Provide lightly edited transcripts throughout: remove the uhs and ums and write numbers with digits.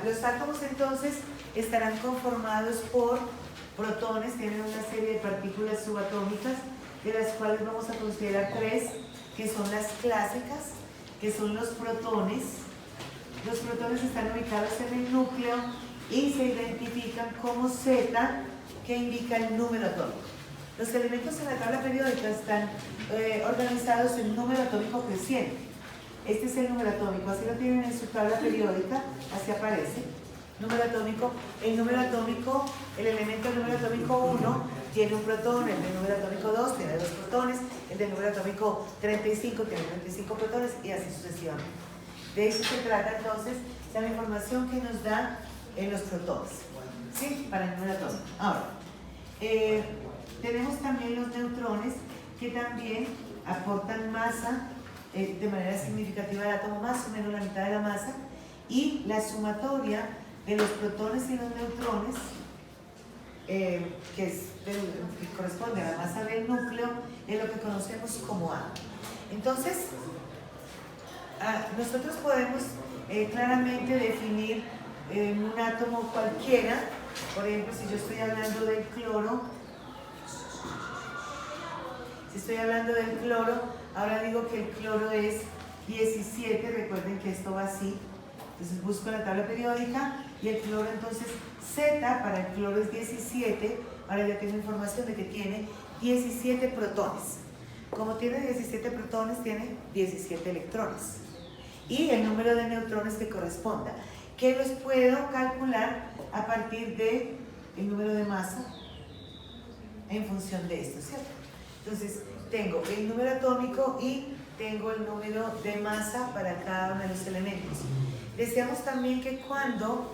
Los átomos entonces estarán conformados por protones, tienen una serie de partículas subatómicas, de las cuales vamos a considerar tres, que son las clásicas, que son los protones. Los protones están ubicados en el núcleo y se identifican como Z, que indica el número atómico. Los elementos en la tabla periódica están organizados en número atómico creciente. Este es el número atómico, así lo tienen en su tabla periódica, así aparece. Número atómico, el elemento del número atómico 1 tiene un protón, el del número atómico 2 tiene 2 protones, el del número atómico 35 tiene 35 protones y así sucesivamente. De eso se trata entonces la información que nos da en los protones, ¿sí? Para el número atómico. Ahora, tenemos también los neutrones que también aportan masa de manera significativa al átomo, más o menos la mitad de la masa, y la sumatoria de los protones y los neutrones, que corresponde a la masa del núcleo, es lo que conocemos como A. Entonces, nosotros podemos claramente definir un átomo cualquiera. Por ejemplo, si yo estoy hablando del cloro, ahora digo que el cloro es 17, recuerden que esto va así. Entonces busco la tabla periódica y el cloro, entonces Z para el cloro es 17. Ahora ya tengo información de que tiene 17 protones. Como tiene 17 protones, tiene 17 electrones. Y el número de neutrones que corresponda, que los puedo calcular a partir del número de masa en función de esto, ¿cierto? Entonces, tengo el número atómico y tengo el número de masa para cada uno de los elementos. Decíamos también que cuando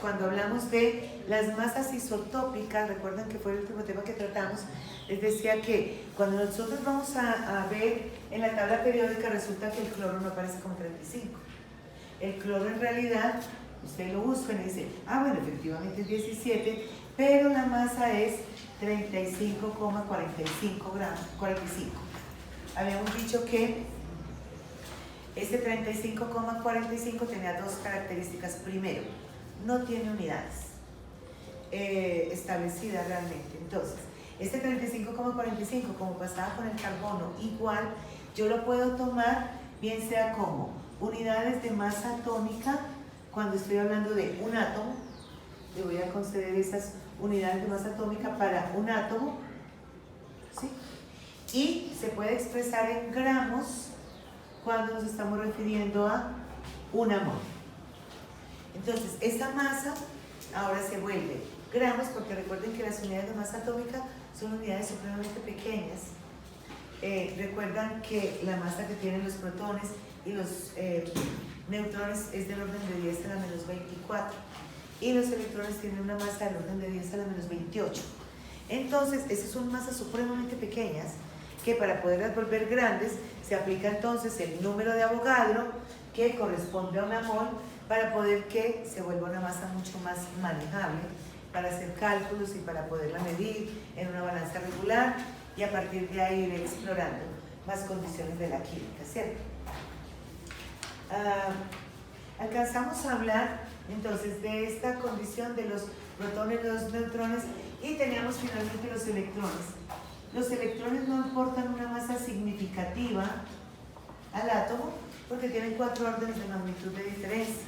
hablamos de las masas isotópicas, recuerden que fue el último tema que tratamos, les decía que cuando nosotros vamos a ver en la tabla periódica, resulta que el cloro no aparece como 35. El cloro en realidad, ustedes lo buscan y dicen, bueno, efectivamente es 17, pero la masa es 35,45 gramos, 45. Habíamos dicho que este 35,45 tenía dos características. Primero, no tiene unidades establecidas realmente. Entonces, este 35,45, como pasaba con el carbono, igual yo lo puedo tomar bien sea como unidades de masa atómica. Cuando estoy hablando de un átomo, le voy a conceder esas unidades de masa atómica para un átomo, ¿sí? Y se puede expresar en gramos cuando nos estamos refiriendo a una mol. Entonces, esa masa ahora se vuelve gramos, porque recuerden que las unidades de masa atómica son unidades supremamente pequeñas. Recuerdan que la masa que tienen los protones y los neutrones es del orden de 10 a la menos 24, y los electrones tienen una masa del orden de 10 a la menos 28. Entonces, esas son masas supremamente pequeñas que para poderlas volver grandes se aplica entonces el número de Avogadro, que corresponde a una mol, para poder que se vuelva una masa mucho más manejable para hacer cálculos y para poderla medir en una balanza regular, y a partir de ahí ir explorando más condiciones de la química, ¿cierto? Alcanzamos a hablar entonces de esta condición de los protones y los neutrones, y teníamos finalmente los electrones. Los electrones no aportan una masa significativa al átomo porque tienen 4 órdenes de magnitud de diferencia.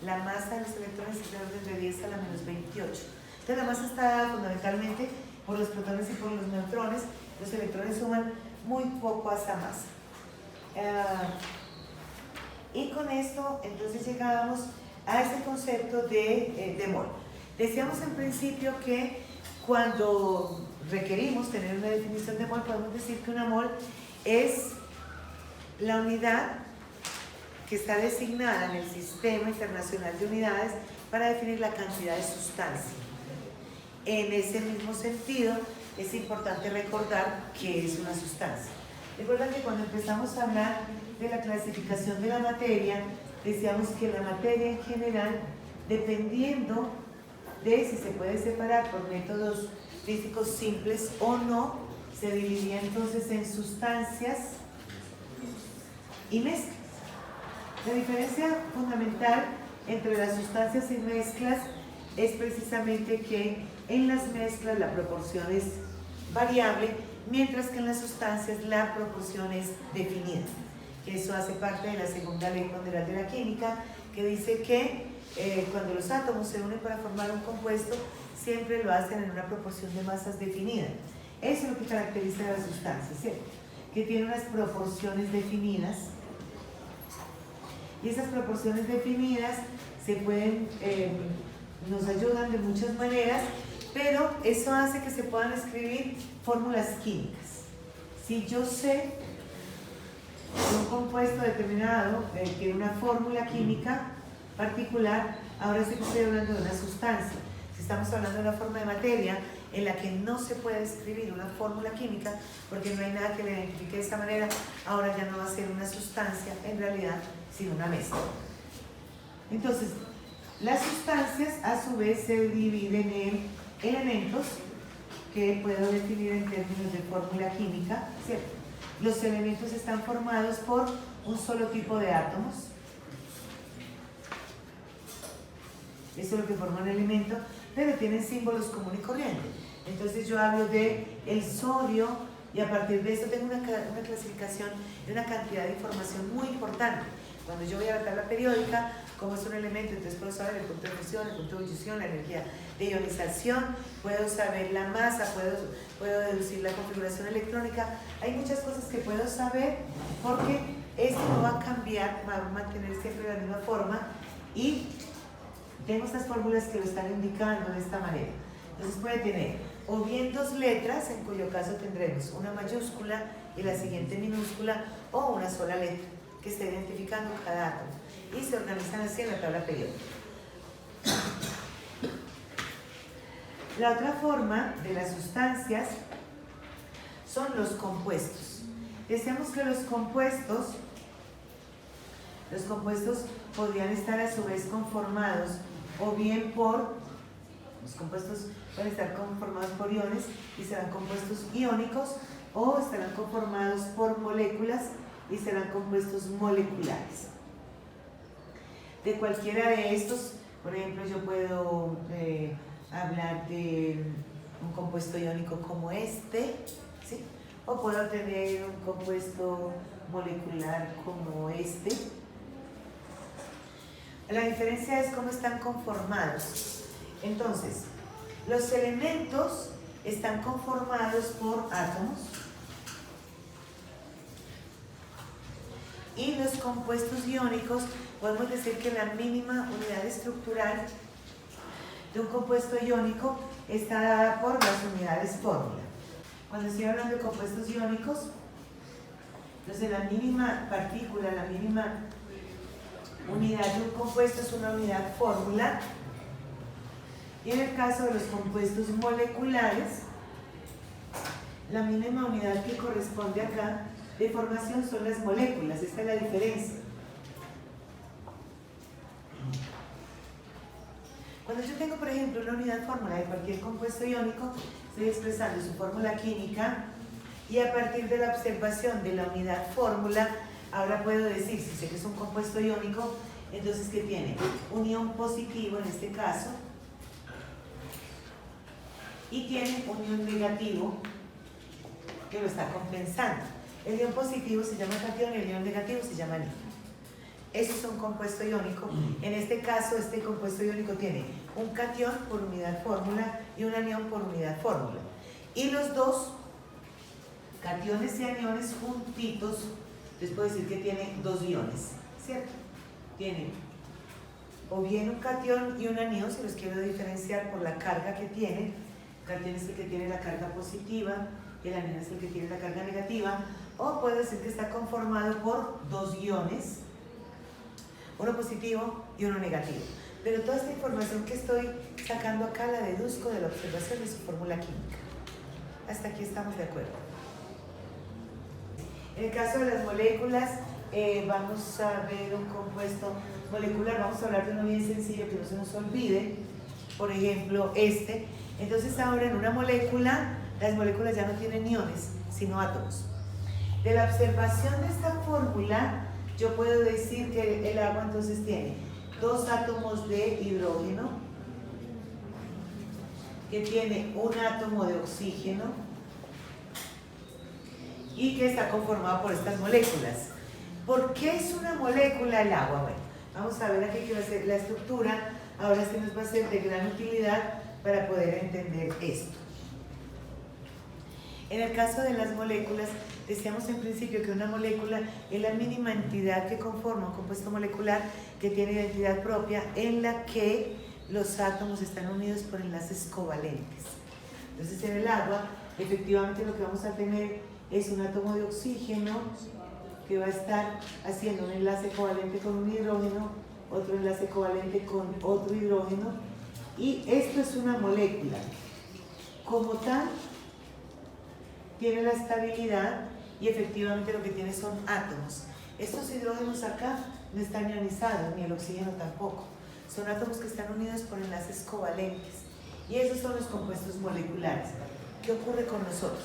La masa de los electrones es de orden de 10 a la menos 28. Entonces la masa está dada fundamentalmente por los protones y por los neutrones. Los electrones suman muy poco a esa masa. Y con esto entonces llegábamos a este concepto de mol. Decíamos en principio que cuando requerimos tener una definición de mol, podemos decir que una mol es la unidad que está designada en el Sistema Internacional de Unidades para definir la cantidad de sustancia. En ese mismo sentido, es importante recordar qué es una sustancia. Recuerda que cuando empezamos a hablar de la clasificación de la materia, decíamos que la materia en general, dependiendo de si se puede separar por métodos físicos simples o no, se dividía entonces en sustancias y mezclas. La diferencia fundamental entre las sustancias y mezclas es precisamente que en las mezclas la proporción es variable, mientras que en las sustancias la proporción es definida. Eso hace parte de la segunda ley ponderal de la química, que dice que cuando los átomos se unen para formar un compuesto, siempre lo hacen en una proporción de masas definida. Eso es lo que caracteriza a las sustancias, ¿cierto? Que tiene unas proporciones definidas, y esas proporciones definidas se pueden, nos ayudan de muchas maneras, pero eso hace que se puedan escribir fórmulas químicas. Si yo sé que un compuesto determinado tiene una fórmula química particular, ahora sí que estoy hablando de una sustancia. Si estamos hablando de una forma de materia en la que no se puede escribir una fórmula química porque no hay nada que le identifique de esa manera, ahora ya no va a ser una sustancia en realidad, sino una mezcla. Entonces, las sustancias a su vez se dividen en elementos que puedo definir en términos de fórmula química, ¿cierto? Los elementos están formados por un solo tipo de átomos. Eso es lo que forma un elemento, pero tienen símbolos común y corriente. Entonces yo hablo de el sodio y a partir de eso tengo una clasificación de una cantidad de información muy importante. Cuando yo voy a la tabla periódica, como es un elemento, entonces puedo saber el punto de fusión, el punto de ebullición, la energía de ionización, puedo saber la masa, puedo deducir la configuración electrónica. Hay muchas cosas que puedo saber porque esto no va a cambiar, va a mantener siempre la misma forma, y tengo estas fórmulas que lo están indicando de esta manera. Entonces puede tener o bien dos letras, en cuyo caso tendremos una mayúscula y la siguiente minúscula, o una sola letra que esté identificando cada átomo, y se organizan así en la tabla periódica. La otra forma de las sustancias son los compuestos. Decíamos que los compuestos podrían estar a su vez conformados o bien por, los compuestos pueden estar conformados por iones y serán compuestos iónicos, o estarán conformados por moléculas y serán compuestos moleculares. De cualquiera de estos, por ejemplo, yo puedo hablar de un compuesto iónico como este, ¿sí? O puedo tener un compuesto molecular como este. La diferencia es cómo están conformados. Entonces, los elementos están conformados por átomos, y los compuestos iónicos, podemos decir que la mínima unidad estructural de un compuesto iónico está dada por las unidades fórmula. Cuando estoy hablando de compuestos iónicos, entonces la mínima partícula, la mínima unidad de un compuesto es una unidad fórmula, y en el caso de los compuestos moleculares, la mínima unidad que corresponde acá de formación son las moléculas. Esta es la diferencia. Cuando yo tengo, por ejemplo, una unidad fórmula de cualquier compuesto iónico, estoy expresando su fórmula química, y a partir de la observación de la unidad fórmula, ahora puedo decir, si sé que es un compuesto iónico, entonces que tiene un ion positivo en este caso, y tiene un ion negativo que lo está compensando. El ion positivo se llama catión y el ion negativo se llama anión. Eso es un compuesto iónico. En este caso, este compuesto iónico tiene un catión por unidad fórmula y un anión por unidad fórmula. Y los dos, cationes y aniones juntitos, les puedo decir que tiene dos iones, ¿cierto? Tienen o bien un catión y un anión, si los quiero diferenciar por la carga que tienen. El catión es el que tiene la carga positiva, el anión es el que tiene la carga negativa, o puedo decir que está conformado por dos iones, uno positivo y uno negativo. Pero toda esta información que estoy sacando acá la deduzco de la observación de su fórmula química. Hasta aquí estamos de acuerdo. En el caso de las moléculas, vamos a ver un compuesto molecular. Vamos a hablar de uno bien sencillo que no se nos olvide. Por ejemplo, este. Entonces ahora en una molécula, las moléculas ya no tienen iones, sino átomos. De la observación de esta fórmula, yo puedo decir que el agua entonces tiene 2 átomos de hidrógeno, que tiene un átomo de oxígeno y que está conformado por estas moléculas. ¿Por qué es una molécula el agua? Bueno, vamos a ver aquí qué va a ser la estructura. Ahora sí nos va a ser de gran utilidad para poder entender esto. En el caso de las moléculas, decíamos en principio que una molécula es la mínima entidad que conforma un compuesto molecular que tiene identidad propia, en la que los átomos están unidos por enlaces covalentes. Entonces, en el agua, efectivamente lo que vamos a tener es un átomo de oxígeno que va a estar haciendo un enlace covalente con un hidrógeno, otro enlace covalente con otro hidrógeno, y esto es una molécula. Como tal, tiene la estabilidad y efectivamente lo que tiene son átomos. Estos hidrógenos acá no están ionizados, ni el oxígeno tampoco. Son átomos que están unidos por enlaces covalentes. Y esos son los compuestos moleculares. ¿Qué ocurre con nosotros?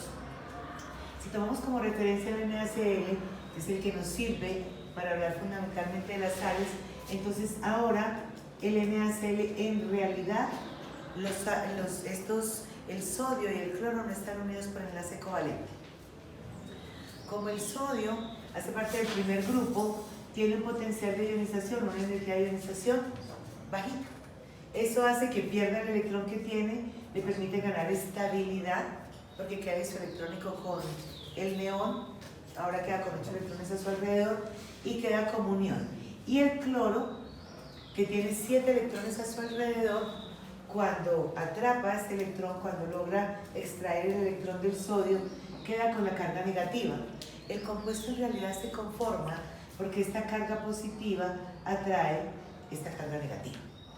Si tomamos como referencia el NaCl, que es el que nos sirve para hablar fundamentalmente de las sales, entonces ahora el NaCl en realidad, el sodio y el cloro no están unidos por enlace covalente. Como el sodio hace parte del primer grupo, tiene un potencial de ionización, una energía de ionización bajita. Eso hace que pierda el electrón que tiene, le permite ganar estabilidad, porque queda isoelectrónico con el neón, ahora queda con 8 electrones a su alrededor y queda como unión. Y el cloro, que tiene 7 electrones a su alrededor, cuando atrapa este electrón, cuando logra extraer el electrón del sodio, queda con la carga negativa. El compuesto en realidad se conforma porque esta carga positiva atrae esta carga negativa,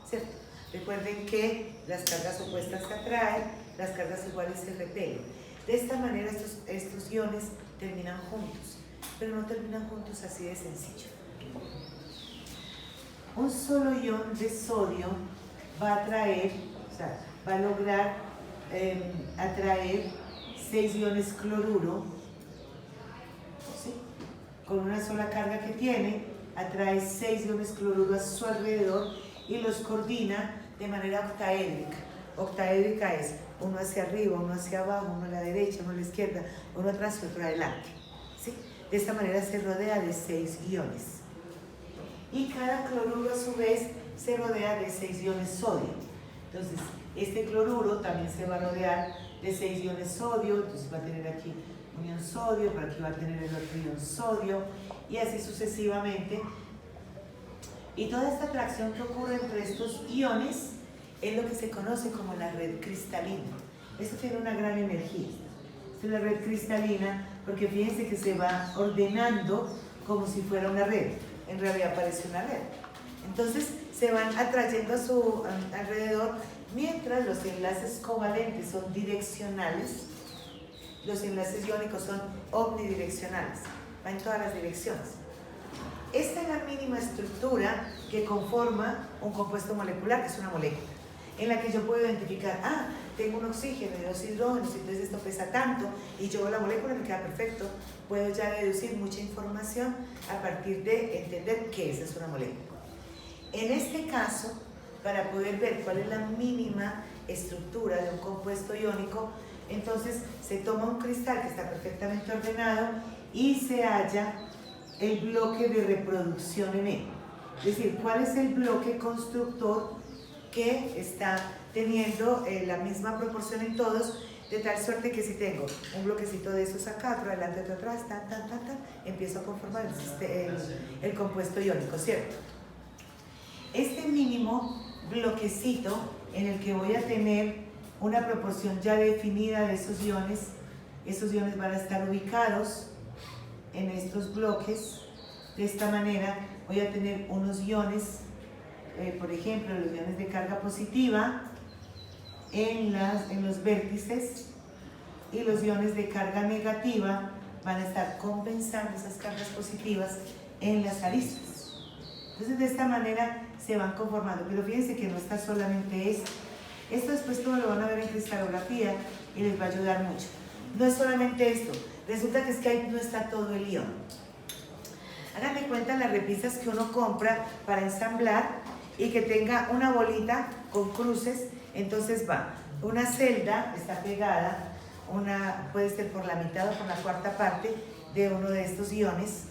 ¿cierto? Recuerden que las cargas opuestas se atraen, las cargas iguales se repelen. De esta manera estos iones terminan juntos, pero no terminan juntos así de sencillo. Un solo ion de sodio va a atraer, va a lograr atraer 6 iones cloruro, ¿sí? Con una sola carga que tiene, atrae 6 iones cloruro a su alrededor y los coordina de manera octaédrica. Octaédrica es uno hacia arriba, uno hacia abajo, uno a la derecha, uno a la izquierda, uno atrás y otro adelante, ¿sí? De esta manera se rodea de 6 iones. Y cada cloruro a su vez se rodea de 6 iones sodio. Entonces, este cloruro también se va a rodear de 6 iones sodio, entonces va a tener aquí un ion sodio, por aquí va a tener el otro ion sodio, y así sucesivamente. Y toda esta atracción que ocurre entre estos iones es lo que se conoce como la red cristalina. Esto tiene una gran energía. Esta es la red cristalina porque fíjense que se va ordenando como si fuera una red. En realidad parece una red. Entonces se van atrayendo a su alrededor, mientras los enlaces covalentes son direccionales, los enlaces iónicos son omnidireccionales, van en todas las direcciones. Esta es la mínima estructura que conforma un compuesto molecular, que es una molécula, en la que yo puedo identificar, tengo un oxígeno y 2 hidrógenos, entonces esto pesa tanto, y yo la molécula me queda perfecto. Puedo ya deducir mucha información a partir de entender que esa es una molécula. En este caso, para poder ver cuál es la mínima estructura de un compuesto iónico, entonces se toma un cristal que está perfectamente ordenado y se halla el bloque de reproducción en él. Es decir, cuál es el bloque constructor que está teniendo la misma proporción en todos, de tal suerte que si tengo un bloquecito de esos acá, otro adelante, otro atrás, empiezo a conformar el compuesto iónico, ¿cierto? Este mínimo bloquecito en el que voy a tener una proporción ya definida de esos iones van a estar ubicados en estos bloques. De esta manera voy a tener unos iones, por ejemplo, los iones de carga positiva en los vértices, y los iones de carga negativa van a estar compensando esas cargas positivas en las aristas. Entonces de esta manera se van conformando, pero fíjense que no está solamente esto. Esto después todo lo van a ver en cristalografía y les va a ayudar mucho. No es solamente esto, resulta que es que ahí no está todo el ion. Háganme cuenta las repisas que uno compra para ensamblar, y que tenga una bolita con cruces, entonces va, una celda está pegada, puede ser por la mitad o por la cuarta parte de uno de estos iones,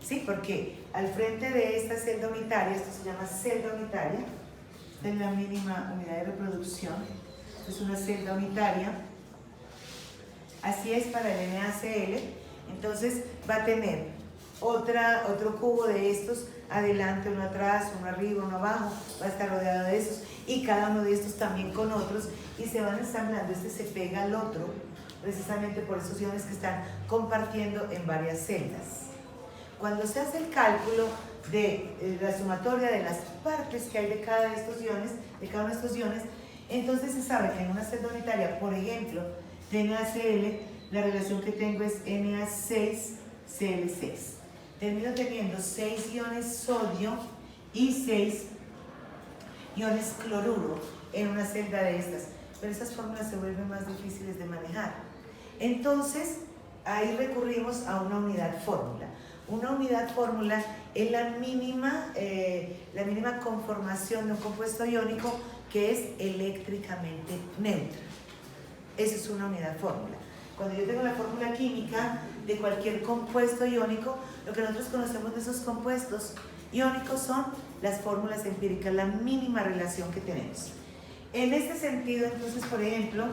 ¿sí? Porque al frente de esta celda unitaria, esto se llama celda unitaria, esta es la mínima unidad de reproducción, es una celda unitaria, así es para el NaCl, entonces va a tener otro cubo de estos, adelante, uno atrás, uno arriba, uno abajo, va a estar rodeado de estos, y cada uno de estos también con otros, y se van ensamblando, este se pega al otro, precisamente por esos iones que están compartiendo en varias celdas. Cuando se hace el cálculo de la sumatoria de las partes que hay de cada de estos iones, de cada uno de estos iones, entonces se sabe que en una celda unitaria, por ejemplo, de NaCl, la relación que tengo es Na6Cl6. Termino teniendo 6 iones sodio y 6 iones cloruro en una celda de estas, pero esas fórmulas se vuelven más difíciles de manejar. Entonces, ahí recurrimos a una unidad fórmula. Una unidad fórmula es la mínima conformación de un compuesto iónico que es eléctricamente neutra. Esa es una unidad fórmula. Cuando yo tengo la fórmula química de cualquier compuesto iónico, lo que nosotros conocemos de esos compuestos iónicos son las fórmulas empíricas, la mínima relación que tenemos. En este sentido, entonces, por ejemplo,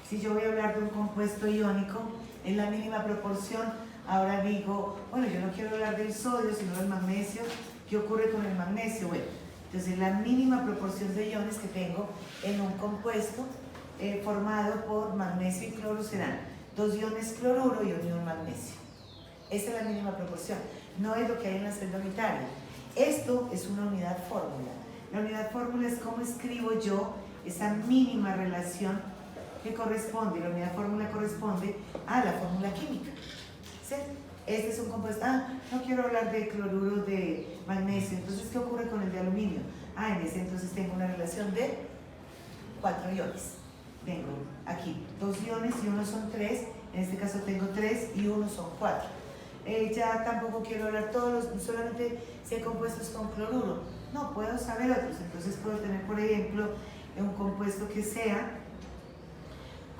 si yo voy a hablar de un compuesto iónico en la mínima proporción, ahora digo, bueno, yo no quiero hablar del sodio, sino del magnesio. ¿Qué ocurre con el magnesio? Bueno, entonces la mínima proporción de iones que tengo en un compuesto formado por magnesio y cloro serán 2 iones cloruro y un ion magnesio. Esa es la mínima proporción, no es lo que hay en la celda unitaria. Esto es una unidad fórmula. La unidad fórmula es cómo escribo yo esa mínima relación que corresponde, la unidad fórmula corresponde a la fórmula química. ¿Sí? Este es un compuesto, no quiero hablar de cloruro de magnesio, entonces ¿qué ocurre con el de aluminio? En ese entonces tengo una relación de 4 iones. Tengo aquí 2 iones y uno son 3, en este caso tengo 3 y uno son 4. Ya tampoco quiero hablar solamente si hay compuestos con cloruro, no, puedo saber otros, entonces puedo tener por ejemplo un compuesto que sea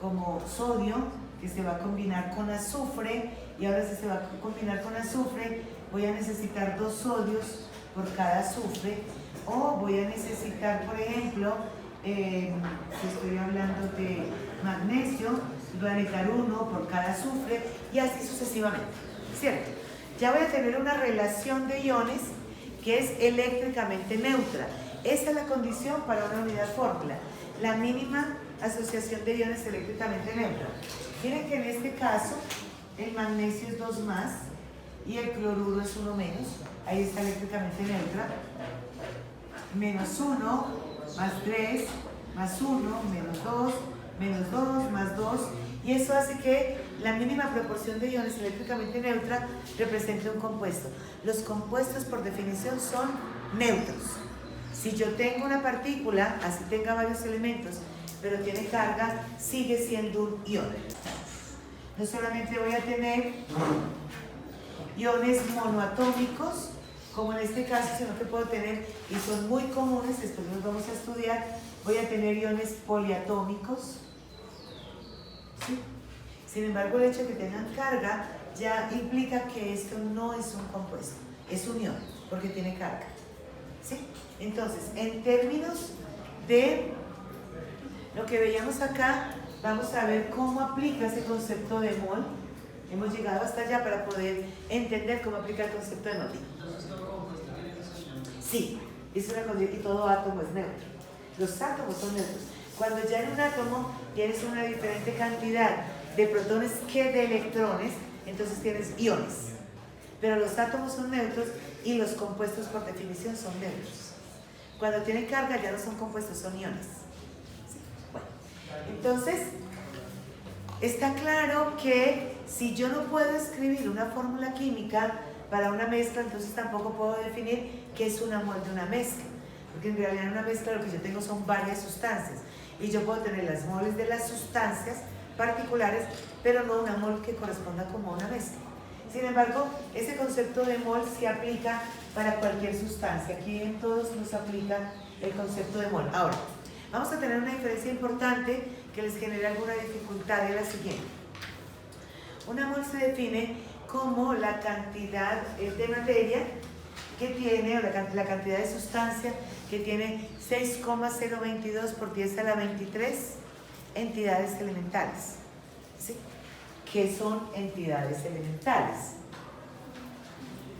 como sodio, que se va a combinar con azufre, y ahora si se va a combinar con azufre, voy a necesitar 2 sodios por cada azufre, o voy a necesitar, por ejemplo, si estoy hablando de magnesio, voy a necesitar 1 por cada azufre, y así sucesivamente, ¿cierto? Ya voy a tener una relación de iones que es eléctricamente neutra. Esta es la condición para una unidad fórmula, la mínima asociación de iones eléctricamente neutra. Miren que en este caso el magnesio es 2 más y el cloruro es 1 menos, ahí está eléctricamente neutra, menos 1, más 3, más 1, menos 2, más 2, y eso hace que la mínima proporción de iones eléctricamente neutra represente un compuesto. Los compuestos por definición son neutros. Si yo tengo una partícula, así tenga varios elementos, pero tiene carga, sigue siendo un ion. No solamente voy a tener iones monoatómicos, como en este caso, sino que puedo tener, y son muy comunes, después los vamos a estudiar, voy a tener iones poliatómicos. ¿Sí? Sin embargo, el hecho de que tengan carga ya implica que esto no es un compuesto, es un ion, porque tiene carga. ¿Sí? Entonces, en términos de lo que veíamos acá, vamos a ver cómo aplica ese concepto de mol. Hemos llegado hasta allá para poder entender cómo aplica el concepto de mol. Sí, es una condición, y todo átomo es neutro. Los átomos son neutros. Cuando ya en un átomo tienes una diferente cantidad de protones que de electrones, entonces tienes iones. Pero los átomos son neutros y los compuestos por definición son neutros. Cuando tienen carga ya no son compuestos, son iones. ¿Sí? Bueno, entonces está claro que si yo no puedo escribir una fórmula química para una mezcla, entonces tampoco puedo definir qué es una mol de una mezcla. Porque en realidad en una mezcla lo que yo tengo son varias sustancias. Y yo puedo tener las moles de las sustancias particulares, pero no una mol que corresponda como una mezcla. Sin embargo, ese concepto de mol se aplica para cualquier sustancia. Aquí en todos nos aplica el concepto de mol. Ahora, vamos a tener una diferencia importante que les genera alguna dificultad, es la siguiente. Una mol se define como la cantidad de materia que tiene, o la cantidad de sustancia que tiene 6,022 por 10 a la 23 entidades elementales. ¿Sí? Que son entidades elementales.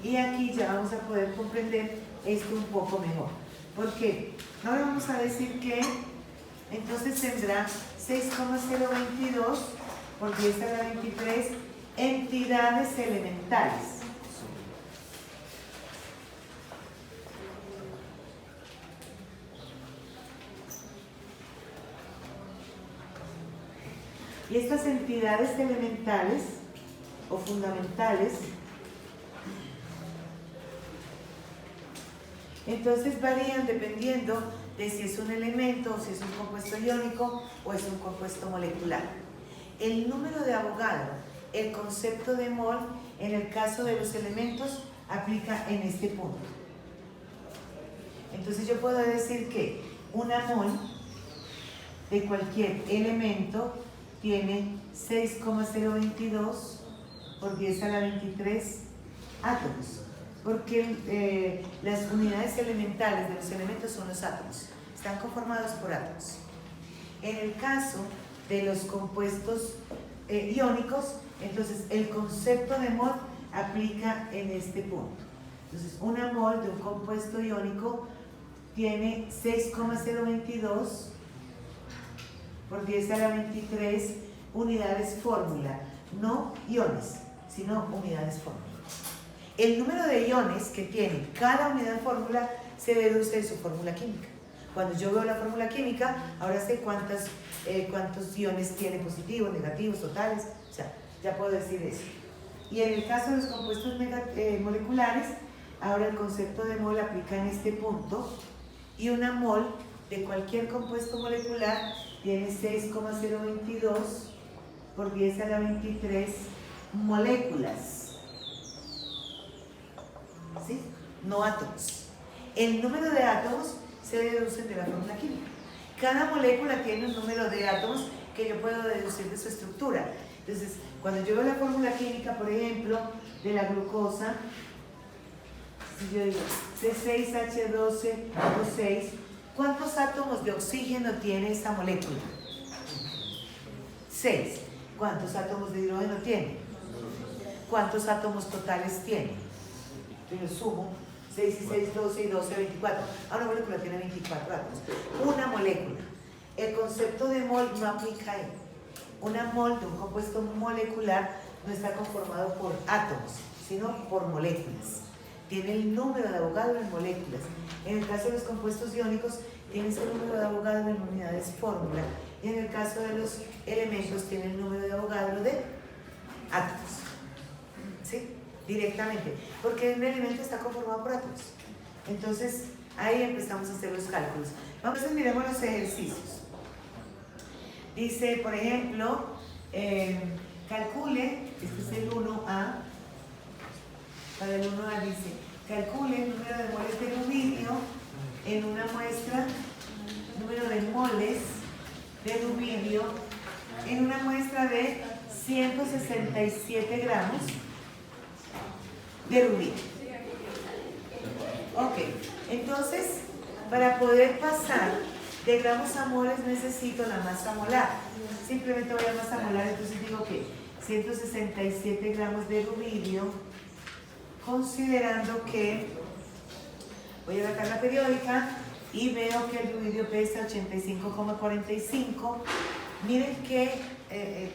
Y aquí ya vamos a poder comprender esto un poco mejor. ¿Por qué? Ahora vamos a decir que entonces tendrá 6,022 por 10 a la 23 entidades elementales. Y estas entidades elementales o fundamentales, entonces varían dependiendo de si es un elemento, o si es un compuesto iónico o es un compuesto molecular. El número de Avogadro, el concepto de mol, en el caso de los elementos, aplica en este punto. Entonces yo puedo decir que una mol de cualquier elemento tiene 6,022 por 10 a la 23 átomos, porque las unidades elementales de los elementos son los átomos, están conformados por átomos. En el caso de los compuestos iónicos, entonces el concepto de mol aplica en este punto. Entonces una mol de un compuesto iónico tiene 6,022 por 10 a la 23 unidades fórmula, no iones, sino unidades fórmula. El número de iones que tiene cada unidad fórmula se deduce de su fórmula química. Cuando yo veo la fórmula química, ahora sé cuántos iones tiene, positivos, negativos, totales, o sea, ya puedo decir eso. Y en el caso de los compuestos moleculares, ahora el concepto de mol aplica en este punto, y una mol de cualquier compuesto molecular tiene 6,022 por 10 a la 23 moléculas, ¿sí? No átomos. El número de átomos se deduce de la fórmula química. Cada molécula tiene un número de átomos que yo puedo deducir de su estructura. Entonces, cuando yo veo la fórmula química, por ejemplo, de la glucosa, si yo digo C6H12O6, ¿cuántos átomos de oxígeno tiene esta molécula? 6. ¿Cuántos átomos de hidrógeno tiene? ¿Cuántos átomos totales tiene? Yo sumo 6 y 6, 12 y 12, 24. Una molécula tiene 24 átomos. Una molécula. El concepto de mol no aplica ahí. Una mol de un compuesto molecular no está conformado por átomos, sino por moléculas. Tiene el número de Avogadro en moléculas. En el caso de los compuestos iónicos, tiene ese número de Avogadro en unidades fórmula. Y en el caso de los elementos, tiene el número de Avogadro de átomos. ¿Sí? Directamente. Porque un elemento está conformado por átomos. Entonces, ahí empezamos a hacer los cálculos. Entonces, miremos los ejercicios. Dice, por ejemplo, calcule, este es el 1A, para el 1A dice, calcule el número de moles de rubidio en una muestra, número de moles de rubidio en una muestra de 167 gramos de rubidio. Ok, entonces, para poder pasar de gramos a moles necesito la masa molar. Simplemente voy a masa molar, entonces digo que 167 gramos de rubidio, considerando que voy a la tabla periódica y veo que el rubidio pesa 85,45. Miren que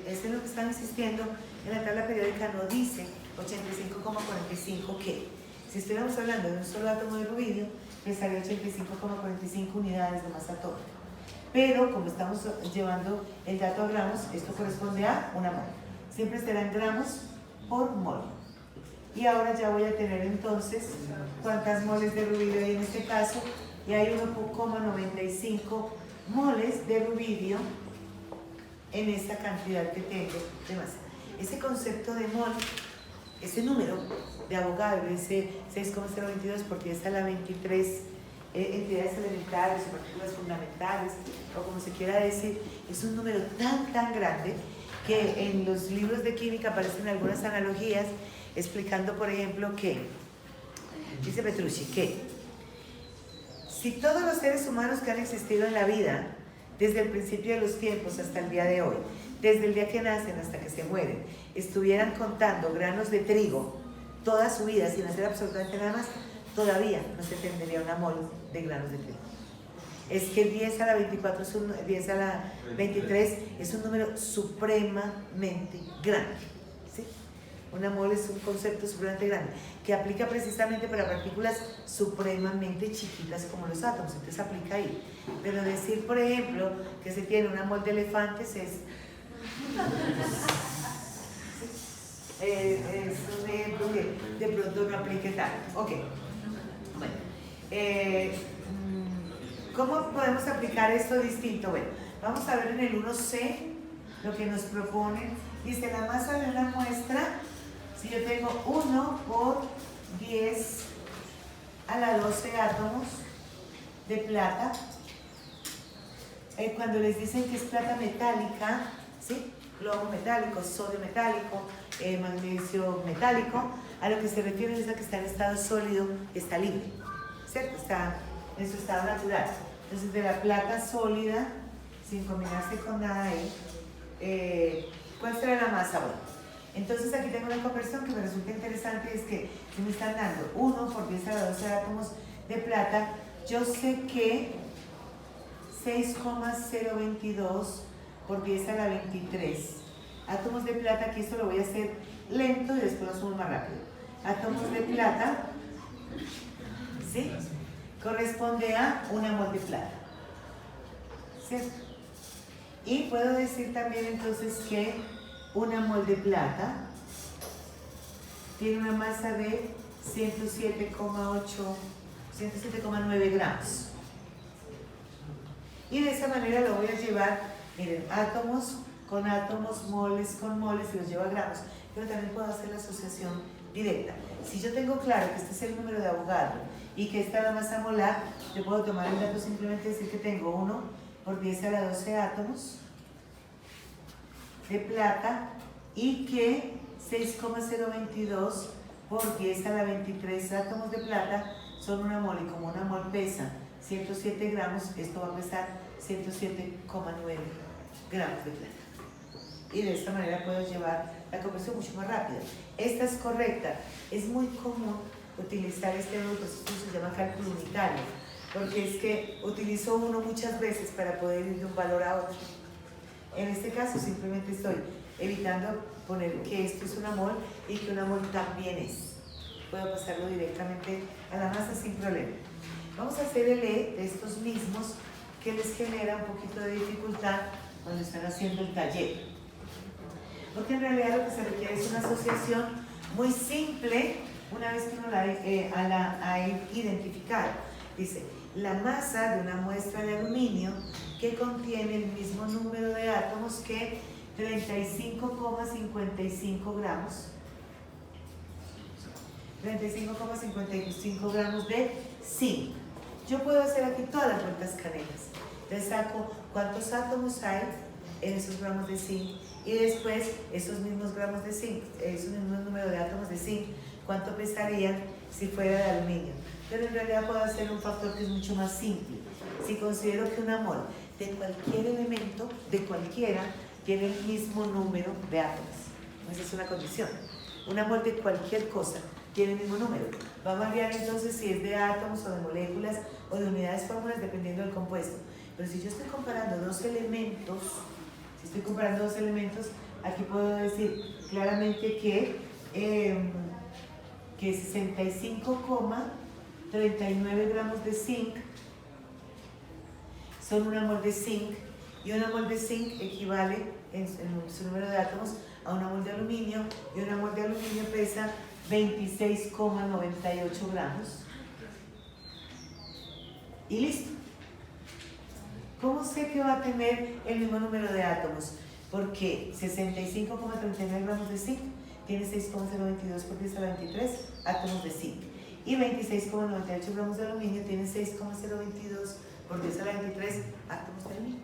eso es lo que están insistiendo en la tabla periódica, no dice 85,45 que si estuviéramos hablando de un solo átomo de rubidio, pesaría 85,45 unidades de masa atómica. Pero como estamos llevando el dato a gramos, esto corresponde a una mol. Siempre serán gramos por mol. Y ahora ya voy a tener entonces cuántas moles de rubidio hay en este caso. Y hay 1,95 moles de rubidio en esta cantidad que tengo de masa. Ese concepto de mol ese número de Avogadro, ese 6,022 por 10 a la 23 entidades elementales o partículas fundamentales, o como se quiera decir, es un número tan grande que en los libros de química aparecen algunas analogías explicando, por ejemplo, que, dice Petrucci, que si todos los seres humanos que han existido en la vida, desde el principio de los tiempos hasta el día de hoy, desde el día que nacen hasta que se mueren, estuvieran contando granos de trigo toda su vida sin hacer absolutamente nada más, todavía no se tendría una mol de granos de trigo. Es que 10 a la 24, 10 a la 23 es un número supremamente grande, ¿sí? Una mol es un concepto supremamente grande que aplica precisamente para partículas supremamente chiquitas como los átomos, entonces aplica ahí. Pero decir, por ejemplo, que se tiene una mol de elefantes es un ejemplo que de pronto no aplique tanto. Ok, bueno, ¿cómo podemos aplicar esto distinto? Bueno, vamos a ver en el 1C lo que nos proponen. Dice la masa de una muestra, si yo tengo 1 por 10 a la 12 átomos de plata, cuando les dicen que es plata metálica, ¿sí? Plomo metálico, sodio metálico, magnesio metálico, a lo que se refiere es a que está en estado sólido, está libre, ¿cierto? Está en su estado natural. Entonces, de la plata sólida, sin combinarse con nada ahí, ¿cuál será la masa? Bueno, entonces aquí tengo una conversión que me resulta interesante, es que si me están dando 1 por 10 a la 12 átomos de plata, yo sé que 6,022 por 10 a la 23 átomos de plata, que esto lo voy a hacer lento y después lo subo más rápido. Átomos de plata, ¿sí? Corresponde a una mol de plata, ¿cierto? Y puedo decir también entonces que una mol de plata tiene una masa de 107,9 gramos. Y de esa manera lo voy a llevar, miren, átomos con átomos, moles con moles, y los llevo a gramos. Pero también puedo hacer la asociación directa. Si yo tengo claro que este es el número de Avogadro y que esta es la masa molar, yo puedo tomar el dato simplemente decir que tengo 1 por 10 a la 12 átomos de plata y que 6,022 por 10 a la 23 átomos de plata son una mol, y como una mol pesa 107 gramos, esto va a pesar 107,9 gramos de plata. Y de esta manera puedo llevar la conversión mucho más rápida. Esta es correcta. Es muy común utilizar este método, esto se llama cálculo unitario, porque es que utilizo uno muchas veces para poder ir de un valor a otro. En este caso simplemente estoy evitando poner que esto es una mol y que una mol también es. Puedo pasarlo directamente a la masa sin problema. Vamos a hacer el E de estos mismos que les genera un poquito de dificultad cuando están haciendo el taller. Porque en realidad lo que se requiere es una asociación muy simple una vez que uno la ha identificado. Dice, la masa de una muestra de aluminio que contiene el mismo número de átomos que 35,55 gramos. 35,55 gramos de zinc. Yo puedo hacer aquí todas las vueltas canelas. Le saco cuántos átomos hay en esos gramos de zinc y después esos mismos gramos de zinc, esos mismos números de átomos de zinc, cuánto pesarían si fuera de aluminio. Pero en realidad puedo hacer un factor que es mucho más simple. Si considero que una mol de cualquier elemento, de cualquiera, tiene el mismo número de átomos. Esa es una condición. Una mol de cualquier cosa tiene el mismo número. Va a variar entonces si es de átomos o de moléculas o de unidades fórmulas dependiendo del compuesto. Pero si yo estoy comparando dos elementos, aquí puedo decir claramente que 65,39 gramos de zinc son una mol de zinc, y una mol de zinc equivale en su número de átomos a una mol de aluminio, y una mol de aluminio pesa 26,98 gramos. Y listo. ¿Cómo sé que va a tener el mismo número de átomos? Porque 65,39 gramos de zinc tiene 6,022 por 10 a la 23 átomos de zinc. Y 26,98 gramos de aluminio tiene 6,022 por 10 a la 23 átomos de aluminio.